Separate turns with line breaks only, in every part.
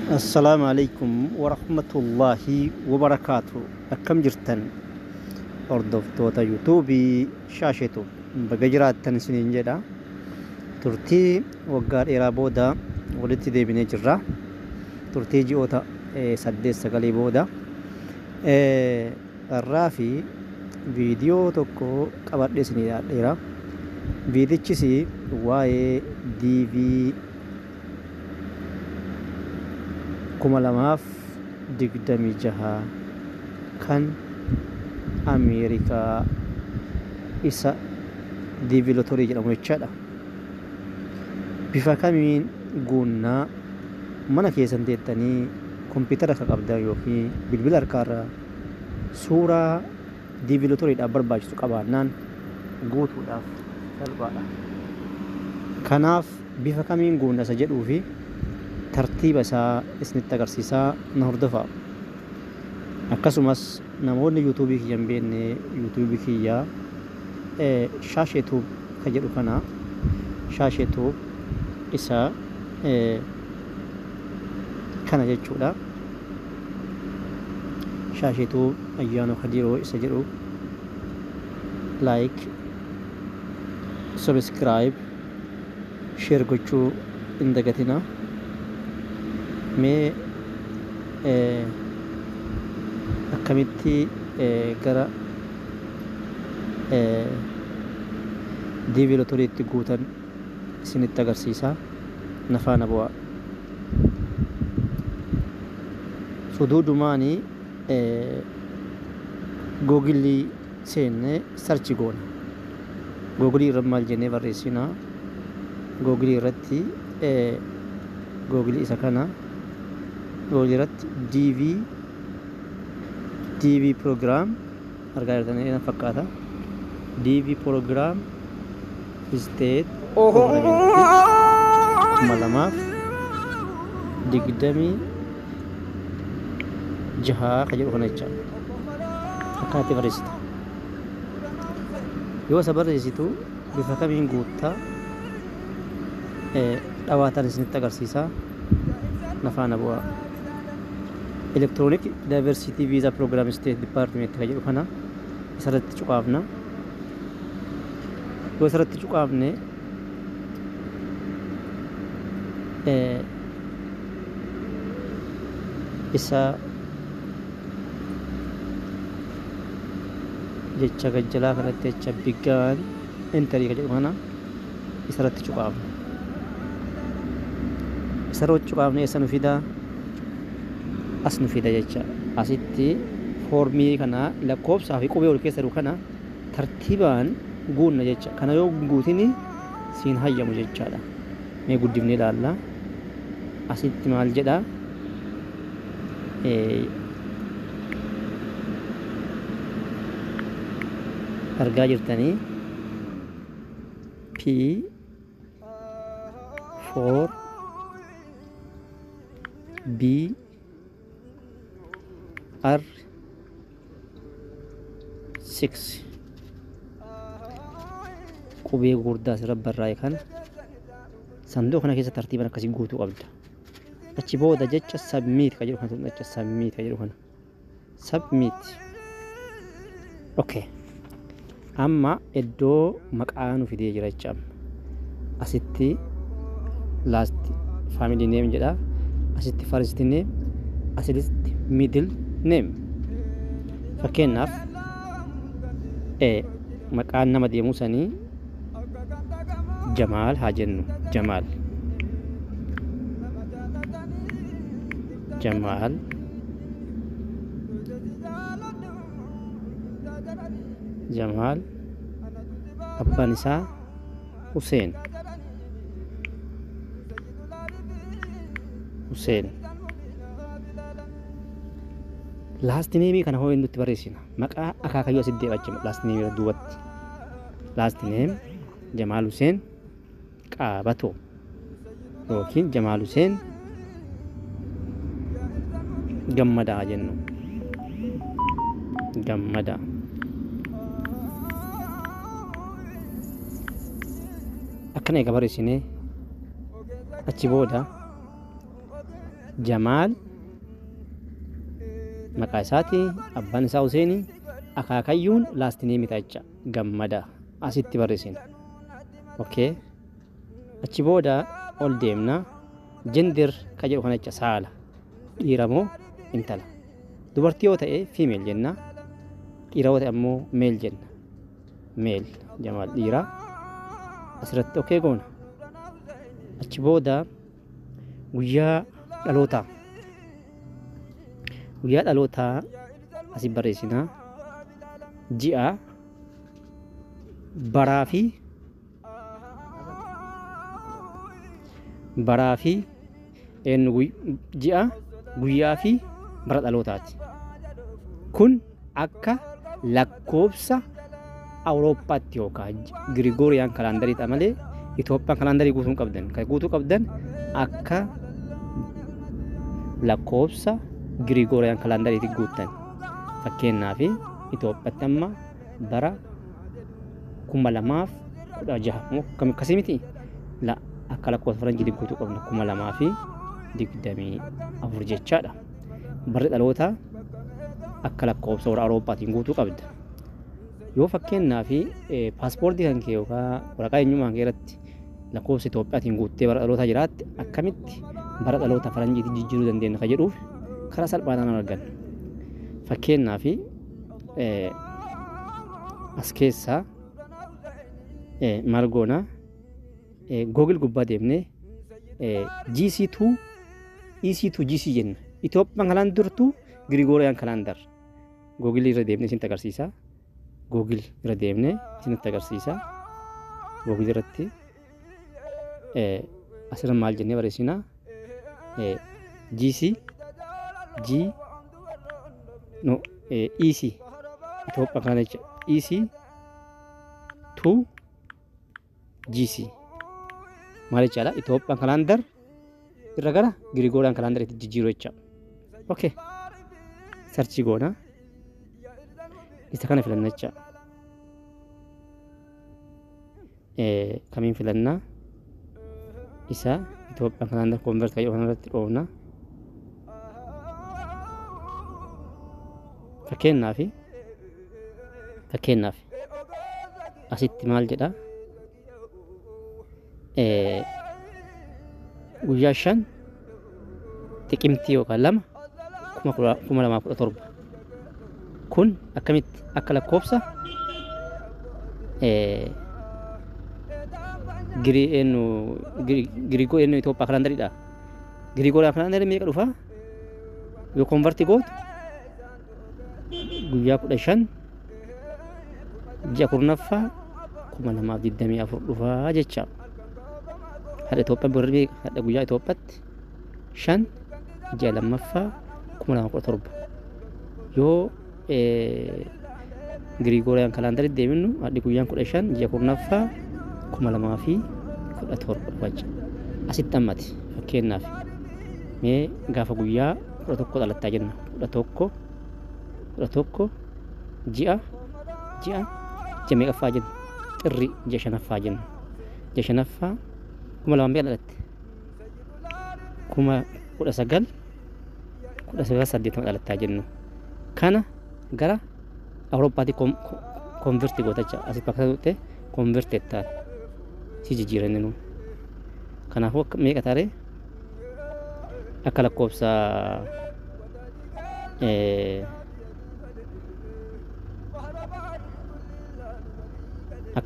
السلام عليكم ورحمة الله وبركاته. أكم جرتن أردف توتا يوتيوبي شاشتو بجرات تنسين جدا ترتي وقار إرابودا ولتي دي بنجرة ترتي جيوتا سدس سقلي بودا الرافي فيديو توكو قبر ديسني ديرا فيديو تشيسي واي دي في kuma lamaaf digdami jaha kan Ameerikaa isa diivilootorii jedhamu jechaadha. Bifa kamiin guunnaa mana keessan teettanii kompiitara akka qabdan yookiin bilbila harkaarra suuraa diivilootoriidhaaf barbaachisu qabaannaan guutuudhaaf salphaadha. Kanaaf bifa kamiin guunna isa jedhuu fi tartiiba isaa isinitti agarsiisaa na hordofaa. Akkasumas namoonni yuutuubii kiyya hin beekne yuutuubii kiyya shaasheetuub kan jedhu kana shaasheetuub isa kana jechuudha. Shaasheetuub ayyaanoo kadiroo isa jedhu like subscribe share gochuu hin dagatina. Mee akkamitti gara diivilootoriitti guutan isinitti agarsiisaa na faana bu'aa. Suduudumaanii googilii seennee sarchi goona. Googilii irra maal jennee barreessinaa. Googilii irratti googilii isa kana googiliirratti DV program argaa jirtanii na fakkaata. DV program state kuma lamaaf digdamii jaha kan jedhu kana jecha akkanatti barreessita. Yoo isa barreessitu bifa kamiin guuttaa dhawaatan isinitti agarsiisaa na faana bu'aa. Electronic Diversity Visa Program State Department kan jedhu kana isarratti cuqaafna. Yoo isarratti cuqaafne isa jecha gajjalaa kanatti jecha biggaan entrii kan jedhu kana isarratti cuqaafna. Isarratti cuqaafne eessa nu fidaa? As nu fida jecha. Asitti foormii kana lakkoofsaa fi qubee ol keessa jiru kana tartiibaan guunna jecha. Kana yoo guutini siin hayyamu jechaadha. Mee guddifnee ilaalla. Asitti maal jedha? Argaa jirtanii P 4 B R 6 qubee gurguddaa asirra barraa'e kana sanduuqa kana keessa tartiiban akkasii guutuu qabda. Achi booda jecha submit kan jedhu kana jecha submit kan jedhu kana submit. Okay. Amma iddoo maqaa nu fidee jira jecha asitti last family name jedha. Asitti first name, asitti middle name. Fakkeenyaaf maqaan nama deemuu sanii Jamaal haa jennu. Jamaal Jamaal Jamaal abbaan isaa Huseen Huseen. Last name kana hoo nutti barreessina. Maqaa akaakayyuu asitti deebachama. Last name irra duubatti. Last name Jamaal Huseen Qaabatoo yookiin Jamaal Huseen Gammadaa jennu. Gammadaa. Akkana eega barreessinee achi booda Jamaal maqaa isaati, abbaan isaa Huseenii, akaakayyuun laastinii mitaacha Gammadaa asitti barreessina. Okay. Achi booda ol deemna. Jendir ka jedhu kana jecha saala dhiira moo intala. Dubartii yoo ta'e fiimeel jenna. Dhiira yoo ta'e ammoo meel jenna. Meel Jamaal dhiira. Asirratti okay goona. Achi booda guyyaa dhalootaa. Guyyaa dhalootaa asii barreessina. Ji'a baraa fi ji'a guyyaa fi bara dhalootaati. Kun akka lakkoobsa Awurooppaatti yookaan Girigooriyaan kalaandariidha malee Itoophiyaan kalaandarii guutuu hin qabdan. Kan guutuu qabdan akka lakkoobsa Girigooriyaan kalaandariitti guuttan. Fakkeenyaaf Itoophiyaatti amma bara 2016 akkasii miti. Akka lakkoofsa faranjii guutuu qabna 2024 jechaadha. Barri dhalootaa akka lakkoofsa warra Awurooppaatiin guutuu qabda. Yoo fakkeenyaaf paaspoortii kan kee yookaan waraqaa eenyummaa kee irratti lakkoofsa Itoophiyaatiin guuttee bara dhalootaa jiraatte akkamitti bara dhalootaa faranjiitti jijjiiruu dandeenya kan jedhuuf karaa salphaadhaan arganna. Fakkeenyaaf as keessaa maal goona Google gubbaa deemnee GC2 EC2 GC jenna. Itoophiyaan kalaandartuu Girigooriyaan kalaandar. Google irra deemnee isin agarsiisa. Google irra deemnee isinitti agarsiisa. Google irratti asirra maal jennee barreessina GC EC Itoophiyaan kana jecha EC2 GC maal jechaadha. Itoophiyaan kalaandar irra gara Girigooriyaan kalaandar itti jijjiiruu jecha. Okay. Sarchii goona. Isa kana filanna jecha. Kamiin filannaa? Isa Itoophiyaan kalaandar konvert kan jedhu kanarratti dhoofna. Fakkeenyaaf asitti maal jedha? Guyyaa 5 xiqimtii yookaan 2017 kun akkamitti akka lakkoofsa Girigooriyaan Itoophiyaa kalaandariidha. Girigooriyaan kalaandarii meeqa dhufa? Yoo konvertii gootu guyyaa 15 ji'a 9ffaa 2024 dhufaa jecha. Hadha Itoophiyaa birrii hadha guyyaa Itoophiyaatti 5 ji'a 2ffaa 2017 yoo Girigooriyaan kalaandarii deemnu hadhi guyyaan 15 ji'a 9ffaa 2017 dhufa. Asitti ammati fakkeenyaaf mee gaafa guyyaa 11 dhalattaa jenna. 11 ji'a meeqaffaa jenna? Xirri ji'a 5ffaa jenna. Ji'a 5ffaa 2000 dhalatte 1980 dhalattaa jennu. Kana gara Awurooppaatti konvertii gootacha asitti bakka ta'e konvertii ta'an si jijjiiranne nu. Kanaafuu meeqa taare akka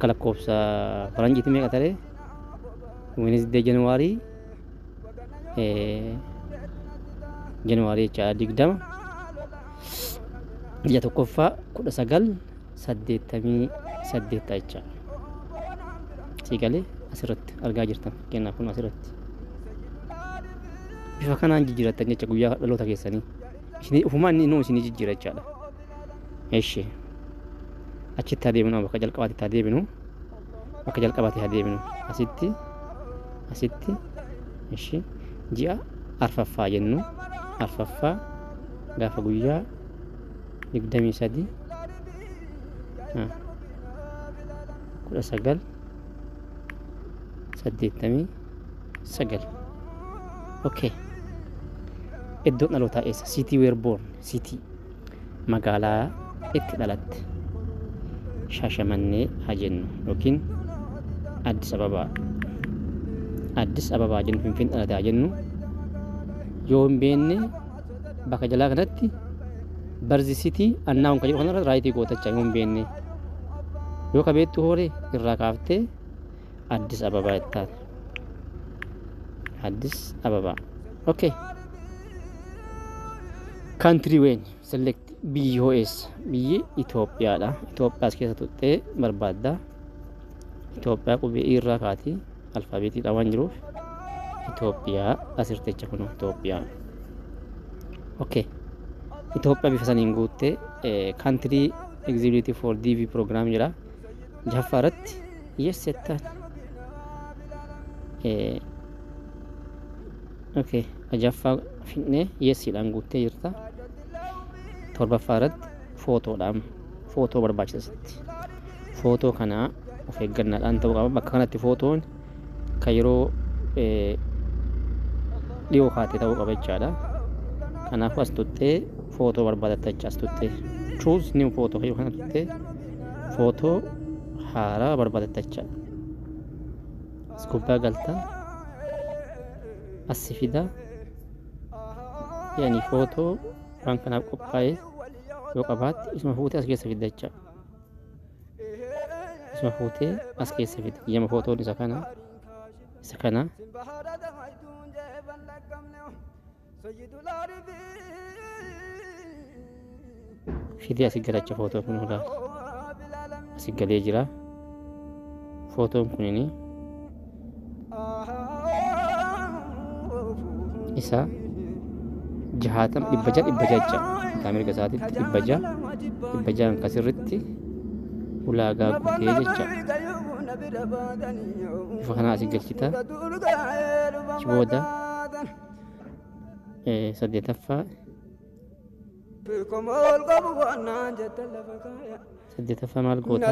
lakkoofsa faranjiitti meeqa taare Wednesday January jecha 20 ji'a tokkoffaa 1988 jecha. Siigalee asirratti argaa jirtan fakkeenyaaf kun asirratti bifa kanaan jijjiiratan jecha guyyaa dhaloota keessanii isin ufumaan inni isin jijjiira jechaadha. Eeshi achitti adeemnu bakka jalqabaatti adeemnu asitti eeshi ji'a arfaffaa jennu arfaffaa gaafa guyyaa 23 1989. Okay. iddoon dhalootaa eessa city were born city magaalaa itti dhalatte Shaashamannee haa jennu yookiin Addis Ababaa jennu Finfinnee dhalate haa jennu yoo hin beekne bakka jalaa kanatti barzi city annaa'uun kan jedhu kanarra raayitii gootacha yoo hin beekne yoo ka beektu hoore irraa kaaftee Addis Ababaa jettaan Addis Ababaa okay country when select biyyi hoo eessa biyyi Itoophiyaadha Itoophiyaas keessa tuttee barbaadda Itoophiyaa qubee irraa kaatii alfaabeetiidhaan waan jiruuf Itoophiyaa asirtecha kun Itoophiyaa okay Itoophiyaa bifa saniin guuttee country executive for DV program jedha jaffaa irratti yes jettaan okay jaffaa finnee yesiidhaan guuttee jirta torbaffaa irratti footoo barbaachisatti footoo kanaa of eeggannaadhaan ta'uu qaba bakka kanatti footoon kan yeroo dhiyoo kaatee ta'uu qaba jechaadha kanaafuu as tuttee footoo barbaadatta as tuttee choose new footoo kan kana tuttee footoo haaraa barbaadatta jechaadha as gubbaa galtaa as fidaa yani footoo waan kanaaf qophaa'ee yoo qabaatte isuma fuutee as keessa fidda jechaadha isuma fuutee as keessa fidda yema footoon isa kana fidee asii galacha footoo kun ilaali asii galee jira footoon kunini isa 600 jecha Ameerika isaatitti 600 kasirritti ulaagaa guutee jecha bifa kanaa asii galchita booda saddeetaffaa maal goota